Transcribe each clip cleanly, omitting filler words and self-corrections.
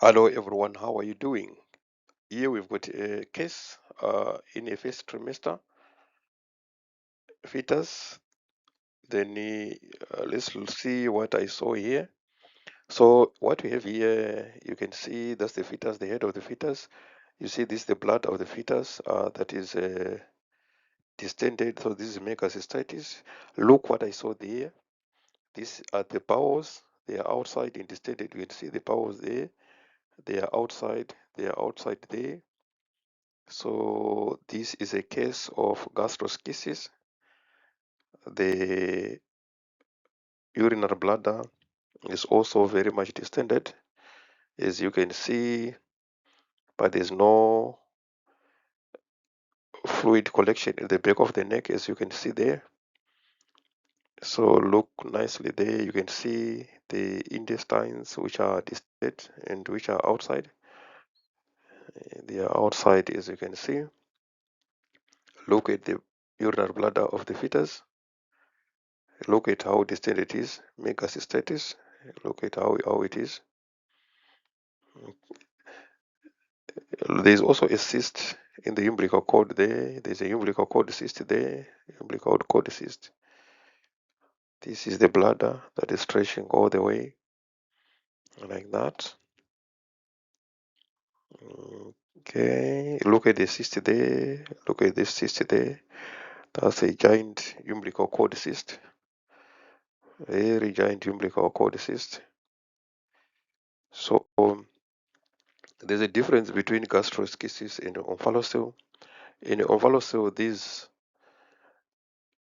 Hello everyone, how are you doing? Here we've got a case in a first trimester fetus. Then let's see what I saw here. So what we have here, you can see that's the fetus, the head of the fetus. You see this the blood of the fetus that is distended. So this is megacystitis. Look what I saw there. These are the bowels. They are outside in distended. You can see the bowels there. They are outside. They are outside there. So this is a case of gastroschisis. The urinary bladder is also very much distended, as you can see, but there's no fluid collection in the back of the neck, as you can see there. So look nicely there, you can see the intestines which are distended and which are outside. They are outside, as you can see. Look at the urinary bladder of the fetus. Look at how distended it is, megacystitis. Look at how it is. There's also a cyst in the umbilical cord there. There's a umbilical cord cyst there, umbilical cord cyst. This is the bladder that is stretching all the way like that. Okay, look at the cyst there. Look at this cyst there. That's a giant umbilical cord cyst. Very giant umbilical cord cyst. So there's a difference between gastroschisis and omphalocele. In omphalocele, these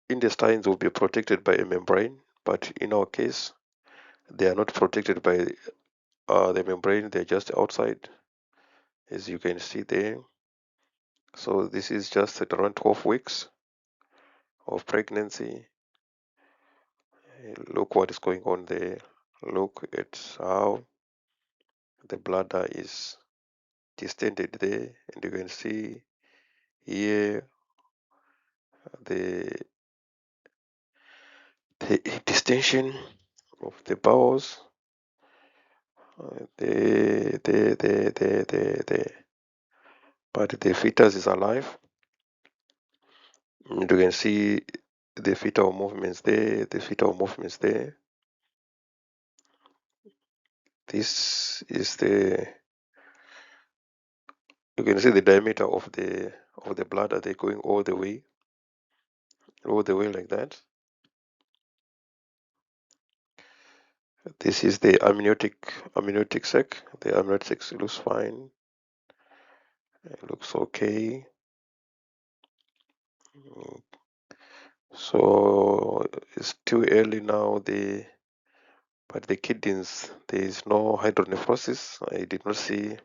intestines will be protected by a membrane, but in our case, they are not protected by the membrane, they're just outside, as you can see there. So this is just at around 12 weeks of pregnancy. Look what is going on there. Look at how the bladder is distended there, and you can see here the distension of the bowels. But the fetus is alive. And you can see the fetal movements there, the fetal movements there. This is you can see the diameter of the bladder. They're going all the way like that. This is the amniotic sac. The amniotic sac looks fine. It looks okay. So it's too early now. But the kidneys, there is no hydronephrosis. I did not see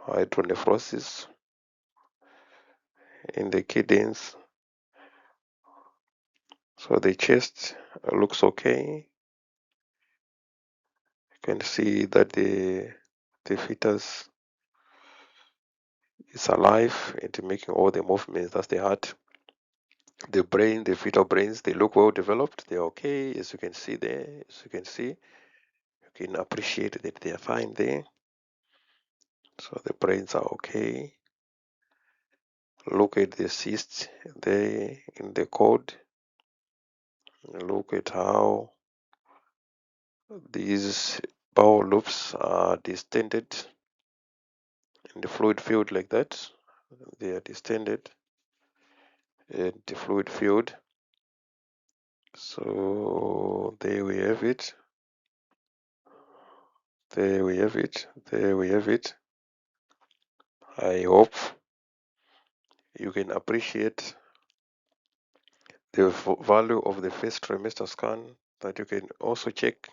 hydronephrosis in the kidneys. So the chest looks okay. You can see that the fetus is alive and making all the movements. That's the heart. The brain, the fetal brains, they look well developed. They're okay, as you can see there. As you can see, you can appreciate that they are fine there. So the brains are okay. Look at the cysts there in the cord. Look at how these bowel loops are distended in the fluid field like that. They are distended in the fluid field. So there we have it. There we have it. There we have it. I hope you can appreciate the value of the first trimester scan, that you can also check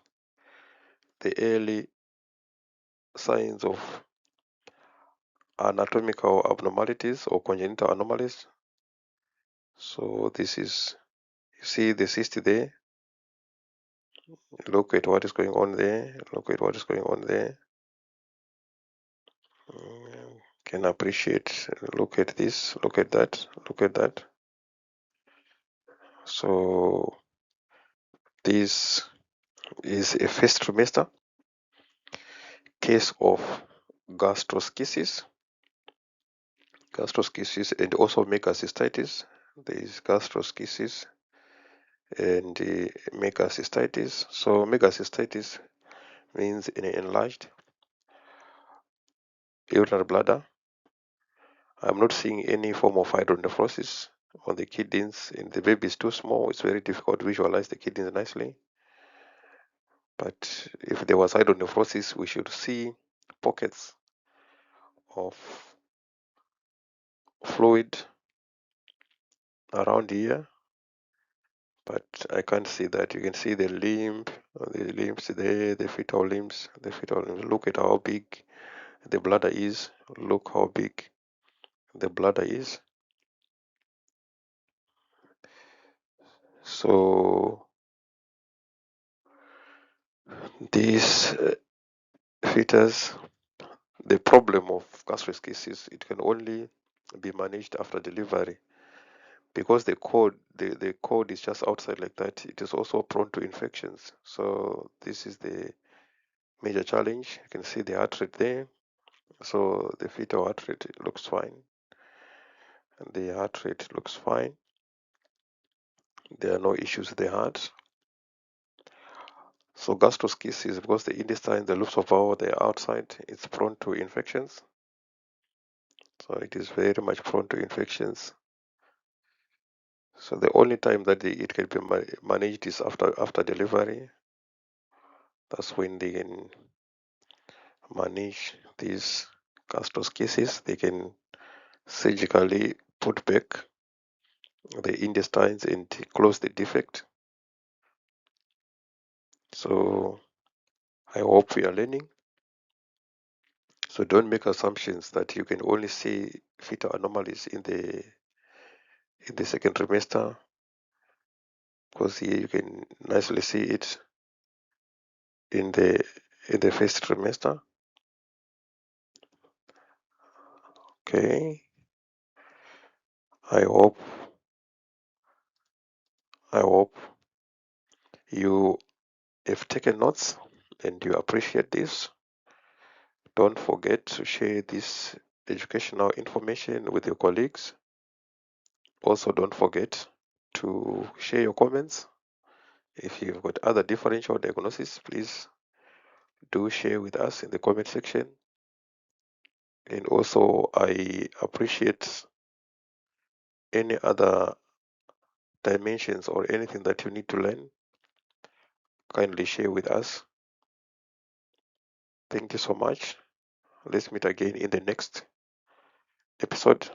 the early signs of anatomical abnormalities or congenital anomalies. So this is, you see the cyst there. Look at what is going on there. Look at what is going on there. Can appreciate. Look at this. Look at that. Look at that. So this is a first trimester case of gastroschisis, and also megacystitis. There is gastroschisis and megacystitis. So megacystitis means an enlarged urinary bladder. I'm not seeing any form of hydronephrosis on the kidneys, and the baby is too small. It's very difficult to visualize the kidneys nicely. But if there was hydronephrosis, we should see pockets of fluid around here, but I can't see that. You can see the limbs there, the fetal limbs. Look at how big the bladder is. Look how big the bladder is. So this fetus, the problem of gastroschisis, it can only be managed after delivery, because the cord is just outside like that. It is also prone to infections. So this is the major challenge. You can see the heart rate there. So the fetal heart rate looks fine, and the heart rate looks fine. There are no issues with the heart. So gastroschisis, because the intestine, the loops of bowel, they're outside, it's prone to infections. So it is very much prone to infections. So the only time that it can be managed is after delivery. That's when they can manage these gastroschisis. They can surgically put back the intestines and close the defect. So I hope we are learning. So don't make assumptions that you can only see fetal anomalies in the second trimester, because here you can nicely see it in the first trimester. Okay. I hope you have taken notes and you appreciate this. Don't forget to share this educational information with your colleagues. Also, don't forget to share your comments. If you've got other differential diagnosis, please do share with us in the comment section. And also, I appreciate any other dimensions or anything that you need to learn. Kindly share with us. Thank you so much. Let's meet again in the next episode.